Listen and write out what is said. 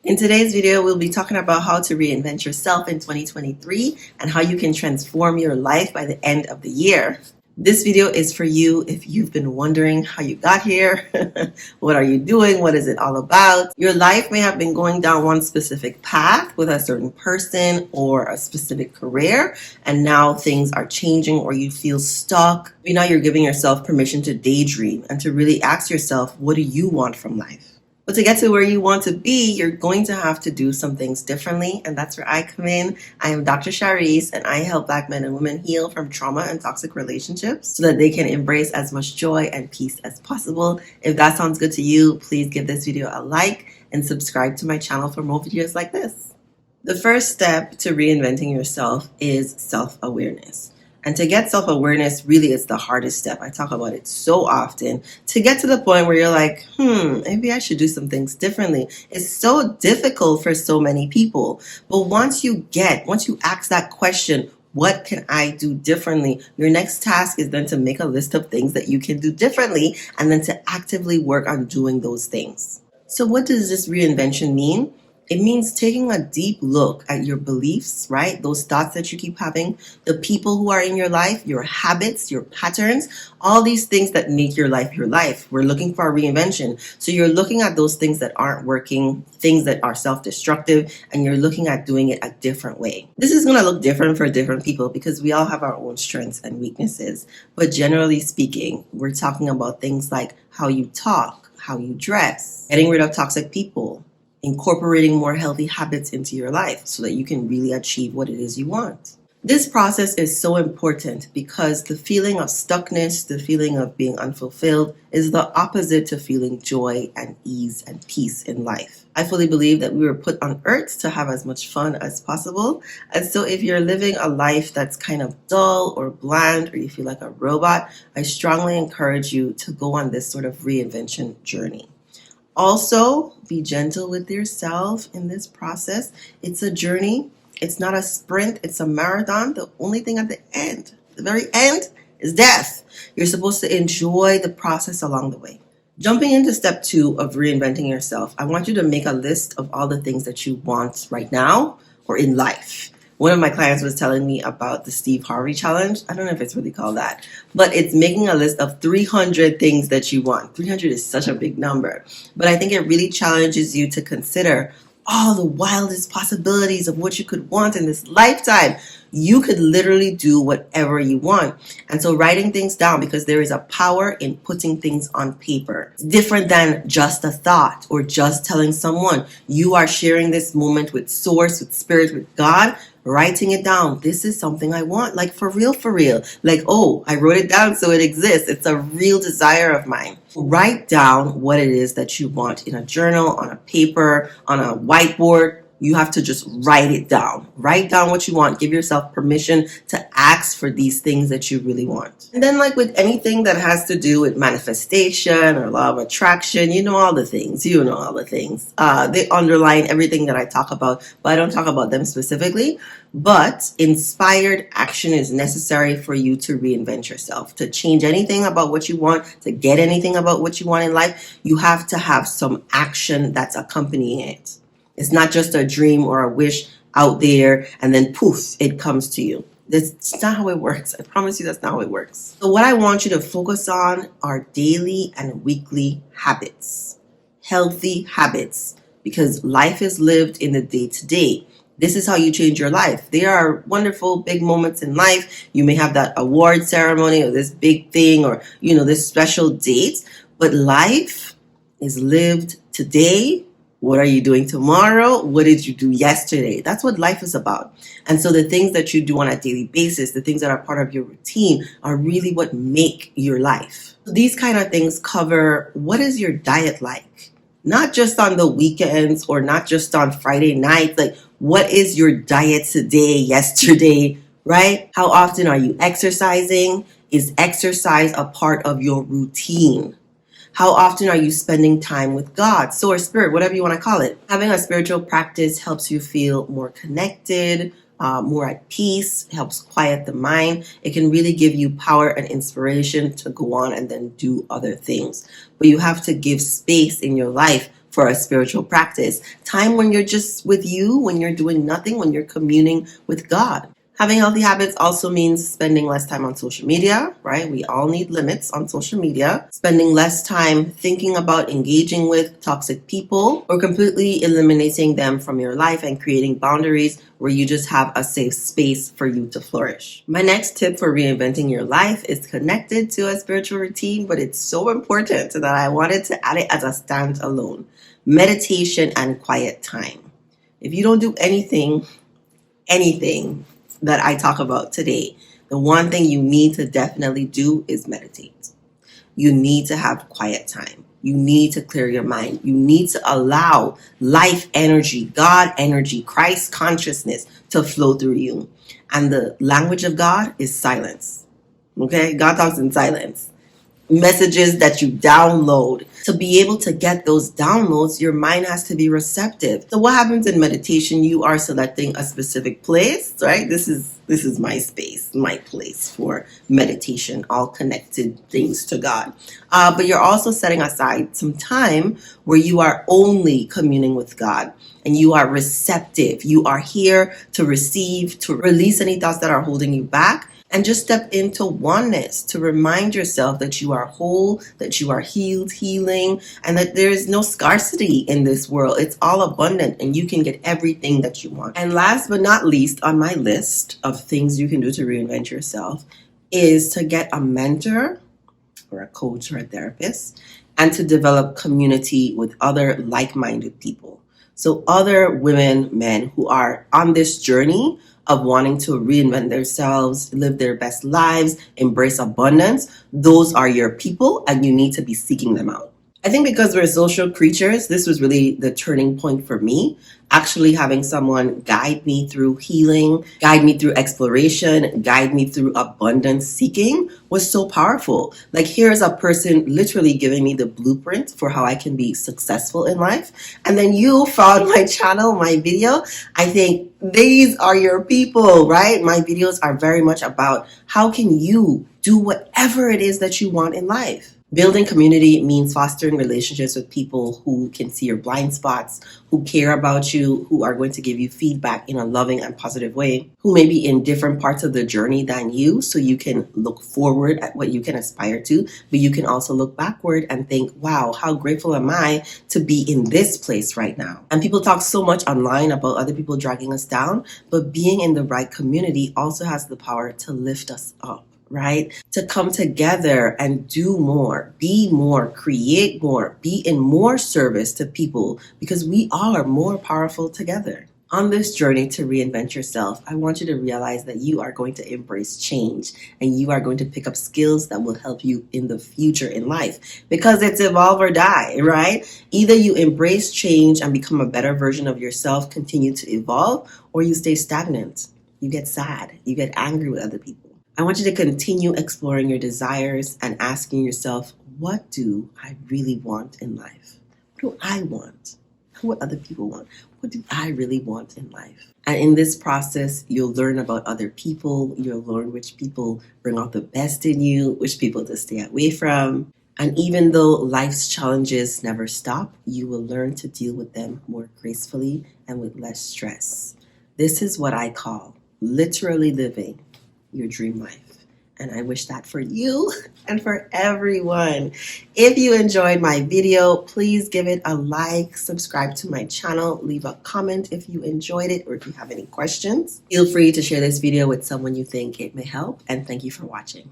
In today's video, we'll be talking about how to reinvent yourself in 2023 and how you can transform your life by the end of the year. This video is for you if you've been wondering how you got here. What are you doing? What is it all about? Your life may have been going down one specific path with a certain person or a specific career, and now things are changing or you feel stuck. Maybe now you're giving yourself permission to daydream and to really ask yourself, what do you want from life? But to get to where you want to be, you're going to have to do some things differently, and that's where I come in. I am Dr. Sharice, and I help Black men and women heal from trauma and toxic relationships so that they can embrace as much joy and peace as possible. If that sounds good to you, please give this video a like and subscribe to my channel for more videos like this. The first step to reinventing yourself is self-awareness. And to get self-awareness really is the hardest step. I talk about it so often. To get to the point where you're like, maybe I should do some things differently. It's so difficult for so many people. But once you ask that question, what can I do differently? Your next task is then to make a list of things that you can do differently and then to actively work on doing those things. So what does this reinvention mean? It means taking a deep look at your beliefs, right? Those thoughts that you keep having, the people who are in your life, your habits, your patterns, all these things that make your life your life. We're looking for a reinvention. So you're looking at those things that aren't working, things that are self-destructive, and you're looking at doing it a different way. This is going to look different for different people because we all have our own strengths and weaknesses. But generally speaking, we're talking about things like how you talk, how you dress, getting rid of toxic people, incorporating more healthy habits into your life so that you can really achieve what it is you want. This process is so important because the feeling of stuckness, the feeling of being unfulfilled is the opposite to feeling joy and ease and peace in life. I fully believe that we were put on earth to have as much fun as possible. And so if you're living a life that's kind of dull or bland or you feel like a robot, I strongly encourage you to go on this sort of reinvention journey. Also, be gentle with yourself in this process. It's a journey. It's not a sprint. It's a marathon. The only thing at the very end, is death. You're supposed to enjoy the process along the way. Jumping into step 2 of reinventing yourself, I want you to make a list of all the things that you want right now or in life. One of my clients was telling me about the Steve Harvey challenge. I don't know if it's really called that, but it's making a list of 300 things that you want. 300 is such a big number, but I think it really challenges you to consider all the wildest possibilities of what you could want in this lifetime. You could literally do whatever you want. And so writing things down, because there is a power in putting things on paper. It's different than just a thought or just telling someone. You are sharing this moment with source, with spirit, with God, writing it down. This is something I want, like for real. Like, oh, I wrote it down so it exists. It's a real desire of mine. Write down what it is that you want in a journal, on a paper, on a whiteboard. You have to just write it down. Write down what you want. Give yourself permission to ask for these things that you really want. And then like with anything that has to do with manifestation or law of attraction, you know all the things. They underline everything that I talk about, but I don't talk about them specifically. But inspired action is necessary for you to reinvent yourself. To change anything about what you want, to get anything about what you want in life, you have to have some action that's accompanying it. It's not just a dream or a wish out there and then poof, it comes to you. That's not how it works. I promise you that's not how it works. So what I want you to focus on are daily and weekly habits. Healthy habits. Because life is lived in the day-to-day. This is how you change your life. There are wonderful big moments in life. You may have that award ceremony or this big thing or, this special date. But life is lived today. What are you doing tomorrow? What did you do yesterday? That's what life is about. And so the things that you do on a daily basis, the things that are part of your routine are really what make your life. So these kind of things cover what is your diet like? Not just on the weekends or not just on Friday nights. Like, what is your diet today, yesterday, right? How often are you exercising? Is exercise a part of your routine? How often are you spending time with God, source, spirit, whatever you want to call it? Having a spiritual practice helps you feel more connected, more at peace, helps quiet the mind. It can really give you power and inspiration to go on and then do other things. But you have to give space in your life for a spiritual practice. Time when you're just with you, when you're doing nothing, when you're communing with God. Having healthy habits also means spending less time on social media, right? We all need limits on social media. Spending less time thinking about engaging with toxic people or completely eliminating them from your life and creating boundaries where you just have a safe space for you to flourish. My next tip for reinventing your life is connected to a spiritual routine, but it's so important that I wanted to add it as a standalone. Meditation and quiet time. If you don't do anything that I talk about today, the one thing you need to definitely do is meditate. You need to have quiet time. You need to clear your mind. You need to allow life energy, God energy, Christ consciousness to flow through you. And the language of God is silence. Okay? God talks in silence. Messages that you download. To be able to get those downloads, your mind has to be receptive. So what happens in meditation? You are selecting a specific place, right? This is my space, my place for meditation, all connected things to God. But you're also setting aside some time where you are only communing with God and you are receptive. You are here to receive, to release any thoughts that are holding you back. And just step into oneness to remind yourself that you are whole, that you are healed, healing, and that there is no scarcity in this world. It's all abundant and you can get everything that you want. And last but not least on my list of things you can do to reinvent yourself is to get a mentor or a coach or a therapist and to develop community with other like-minded people. So other women, men who are on this journey of wanting to reinvent themselves, live their best lives, embrace abundance, those are your people and you need to be seeking them out. I think because we're social creatures, this was really the turning point for me. Actually having someone guide me through healing, guide me through exploration, guide me through abundance seeking was so powerful. Like here's a person literally giving me the blueprint for how I can be successful in life. And then you found my channel, my video. I think these are your people, right? My videos are very much about how can you do whatever it is that you want in life. Building community means fostering relationships with people who can see your blind spots, who care about you, who are going to give you feedback in a loving and positive way, who may be in different parts of the journey than you, so you can look forward at what you can aspire to, but you can also look backward and think, wow, how grateful am I to be in this place right now? And people talk so much online about other people dragging us down, but being in the right community also has the power to lift us up. Right? To come together and do more, be more, create more, be in more service to people because we are more powerful together. On this journey to reinvent yourself, I want you to realize that you are going to embrace change and you are going to pick up skills that will help you in the future in life because it's evolve or die, right? Either you embrace change and become a better version of yourself, continue to evolve, or you stay stagnant. You get sad, you get angry with other people. I want you to continue exploring your desires and asking yourself, what do I really want in life? What do I want? What other people want? What do I really want in life? And in this process, you'll learn about other people. You'll learn which people bring out the best in you, which people to stay away from. And even though life's challenges never stop, you will learn to deal with them more gracefully and with less stress. This is what I call literally living your dream life. And I wish that for you and for everyone. If you enjoyed my video, please give it a like, subscribe to my channel, leave a comment if you enjoyed it or if you have any questions. Feel free to share this video with someone you think it may help. And thank you for watching.